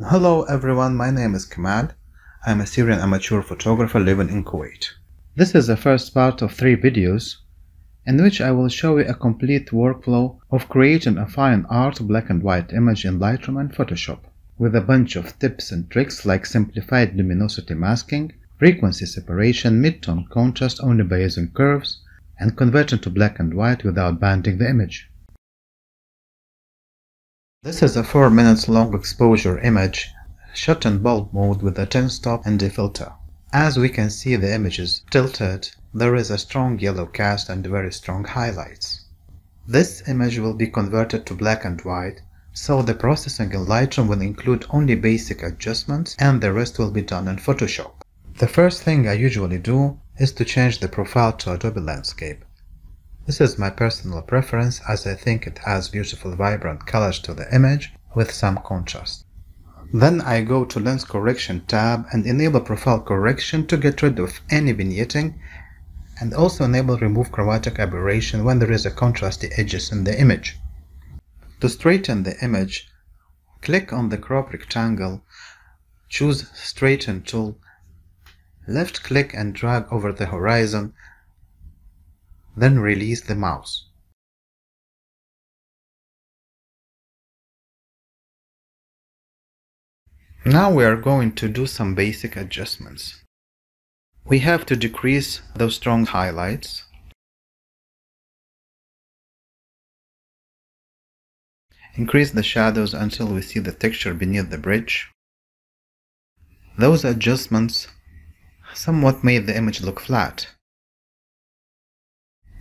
Hello everyone, my name is Kamal. I'm a Syrian amateur photographer living in Kuwait. This is the first part of 3 videos in which I will show you a complete workflow of creating a fine art black and white image in Lightroom and Photoshop, with a bunch of tips and tricks like simplified luminosity masking, frequency separation, mid-tone contrast only by using curves, and converting to black and white without banding the image. This is a 4 minutes long exposure image shot in bulb mode with a 10 stop and a filter. As we can see, the image is tilted, there is a strong yellow cast and very strong highlights. This image will be converted to black and white, so the processing in Lightroom will include only basic adjustments and the rest will be done in Photoshop. The first thing I usually do is to change the profile to Adobe Landscape. This is my personal preference as I think it adds beautiful vibrant colors to the image with some contrast. Then I go to Lens Correction tab and enable Profile Correction to get rid of any vignetting, and also enable Remove Chromatic Aberration when there is a contrasty edges in the image. To straighten the image, click on the crop rectangle, choose Straighten tool, left click and drag over the horizon, then release the mouse. Now we are going to do some basic adjustments. We have to decrease those strong highlights, increase the shadows until we see the texture beneath the bridge. Those adjustments somewhat made the image look flat.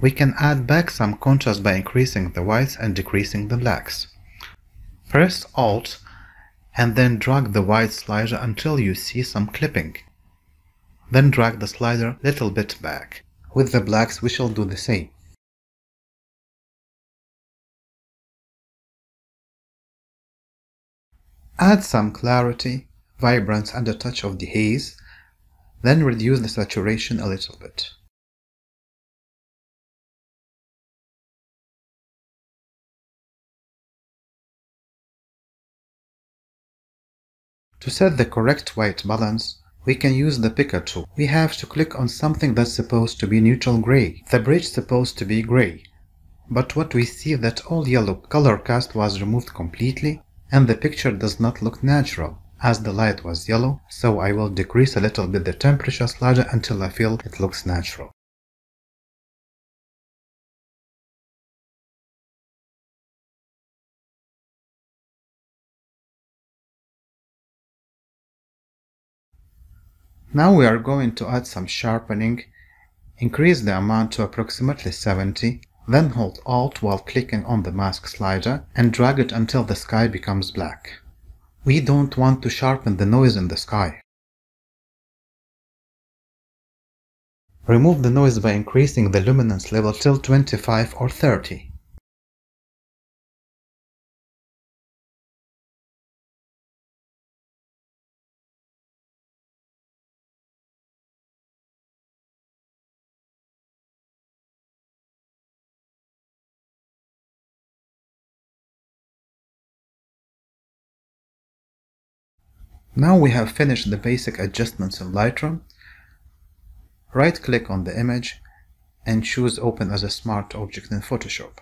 We can add back some contrast by increasing the whites and decreasing the blacks. Press Alt and then drag the white slider until you see some clipping. Then drag the slider a little bit back. With the blacks we shall do the same. Add some clarity, vibrance and a touch of dehaze, then reduce the saturation a little bit. To set the correct white balance, we can use the picker tool. We have to click on something that's supposed to be neutral gray. The bridge is supposed to be gray, but what we see that all yellow color cast was removed completely and the picture does not look natural as the light was yellow, so I will decrease a little bit the temperature slider until I feel it looks natural. Now we are going to add some sharpening. Increase the amount to approximately 70, then hold Alt while clicking on the mask slider and drag it until the sky becomes black. We don't want to sharpen the noise in the sky. Remove the noise by increasing the luminance level till 25 or 30. Now we have finished the basic adjustments in Lightroom. Right-click on the image and choose Open as a Smart Object in Photoshop.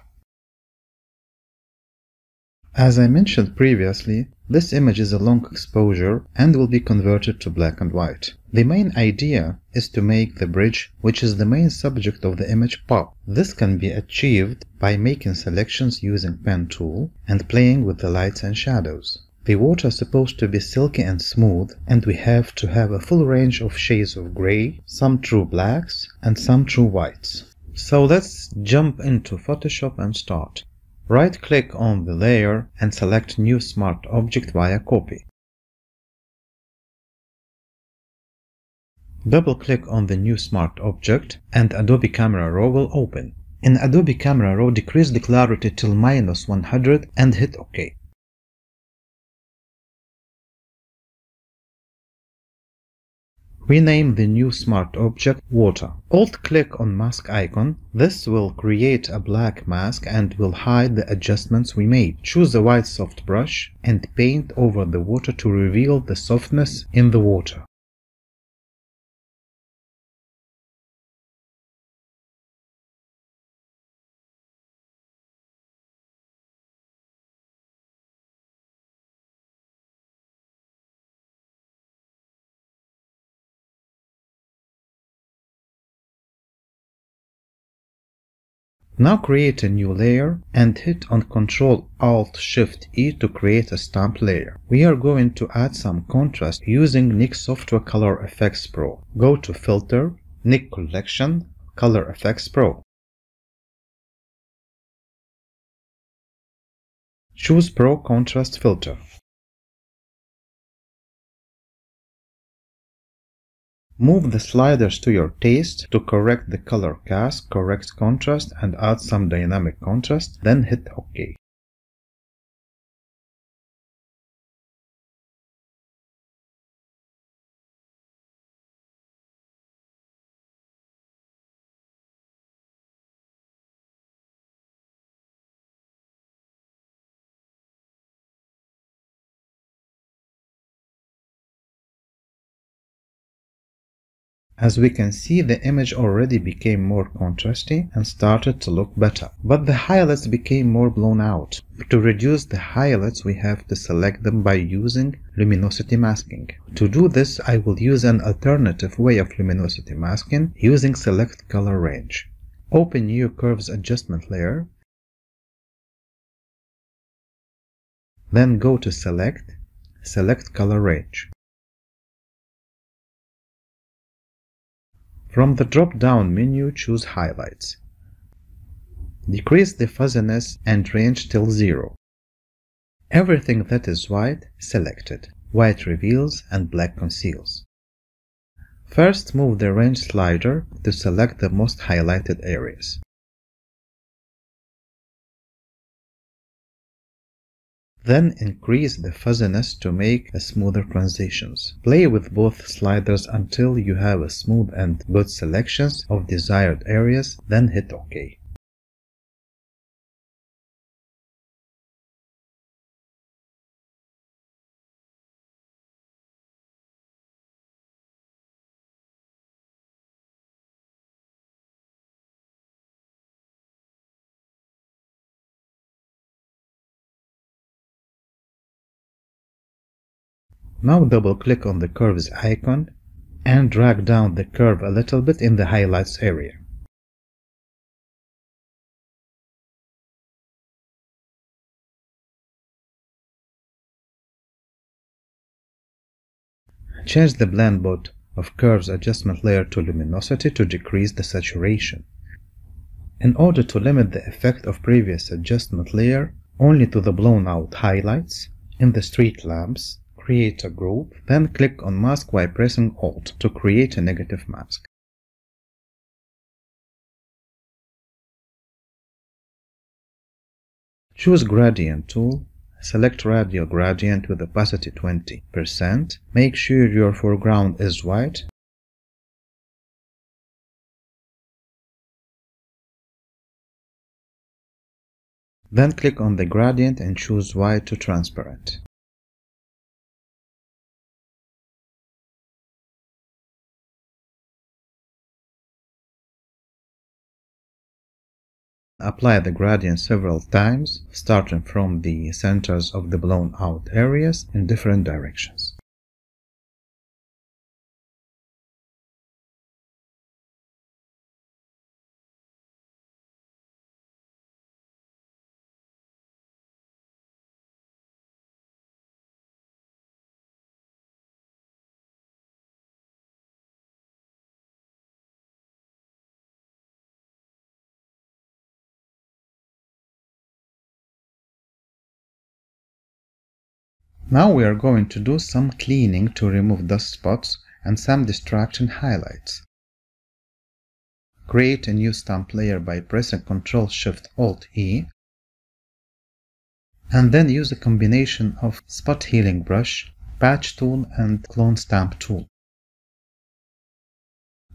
As I mentioned previously, this image is a long exposure and will be converted to black and white. The main idea is to make the bridge, which is the main subject of the image, pop. This can be achieved by making selections using Pen tool and playing with the lights and shadows. The water is supposed to be silky and smooth, and we have to have a full range of shades of gray, some true blacks, and some true whites. So let's jump into Photoshop and start. Right-click on the layer and select New Smart Object via Copy. Double-click on the new Smart Object and Adobe Camera Raw will open. In Adobe Camera Raw, decrease the clarity till -100 and hit OK. Rename the new smart object Water. Alt-click on mask icon. This will create a black mask and will hide the adjustments we made. Choose a white soft brush and paint over the water to reveal the softness in the water. Now create a new layer and hit on Ctrl-Alt-Shift-E to create a stamp layer. We are going to add some contrast using Nik Software Color Efex Pro. Go to Filter, Nik Collection, Color Efex Pro. Choose Pro Contrast Filter. Move the sliders to your taste to correct the color cast, correct contrast, and add some dynamic contrast, then hit OK. As we can see, the image already became more contrasty and started to look better. But the highlights became more blown out. To reduce the highlights, we have to select them by using luminosity masking. To do this, I will use an alternative way of luminosity masking using Select Color Range. Open New Curves Adjustment layer. Then go to Select Color Range. From the drop-down menu, choose Highlights. Decrease the fuzziness and range till 0. Everything that is white, selected. White reveals and black conceals. First, move the range slider to select the most highlighted areas. Then increase the fuzziness to make smoother transitions. Play with both sliders until you have a smooth and good selections of desired areas, then hit OK. Now double-click on the curves icon and drag down the curve a little bit in the highlights area. Change the blend mode of curves adjustment layer to luminosity to decrease the saturation. In order to limit the effect of previous adjustment layer only to the blown out highlights, in the street lamps, create a group, then click on Mask by pressing Alt to create a negative mask. Choose Gradient tool, select Radial Gradient with opacity 20%, make sure your foreground is white, then click on the gradient and choose White to Transparent. Apply the gradient several times, starting from the centers of the blown out areas in different directions. Now we are going to do some cleaning to remove dust spots and some distraction highlights. Create a new stamp layer by pressing Ctrl-Shift-Alt-E and then use a combination of Spot Healing Brush, Patch Tool and Clone Stamp Tool.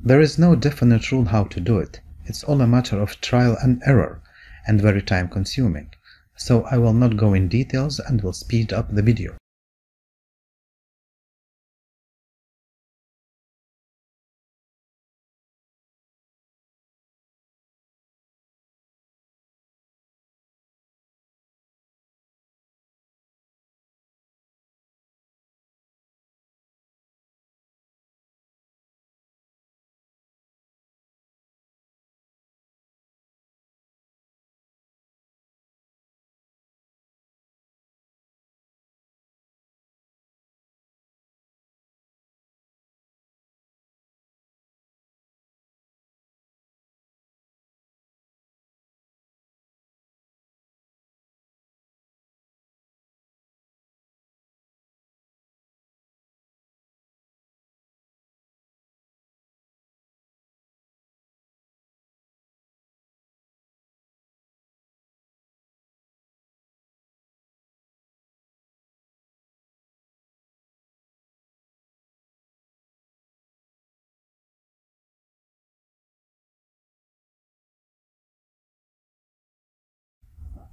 There is no definite rule how to do it. It's all a matter of trial and error, and very time consuming. So I will not go in details and will speed up the video.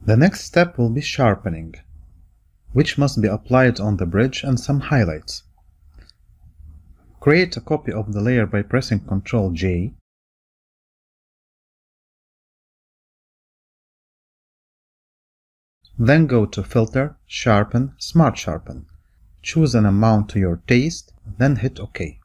The next step will be sharpening, which must be applied on the bridge and some highlights. Create a copy of the layer by pressing Ctrl J. Then go to Filter, Sharpen, Smart Sharpen. Choose an amount to your taste, then hit OK.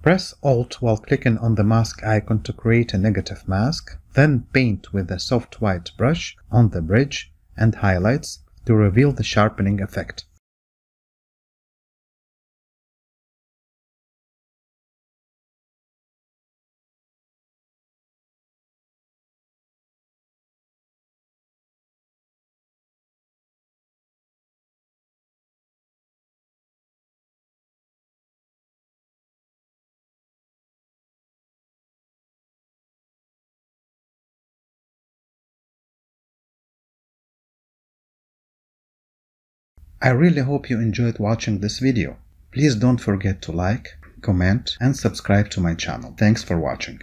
Press Alt while clicking on the mask icon to create a negative mask, then paint with a soft white brush on the bridge and highlights to reveal the sharpening effect. I really hope you enjoyed watching this video. Please don't forget to like, comment, and subscribe to my channel. Thanks for watching.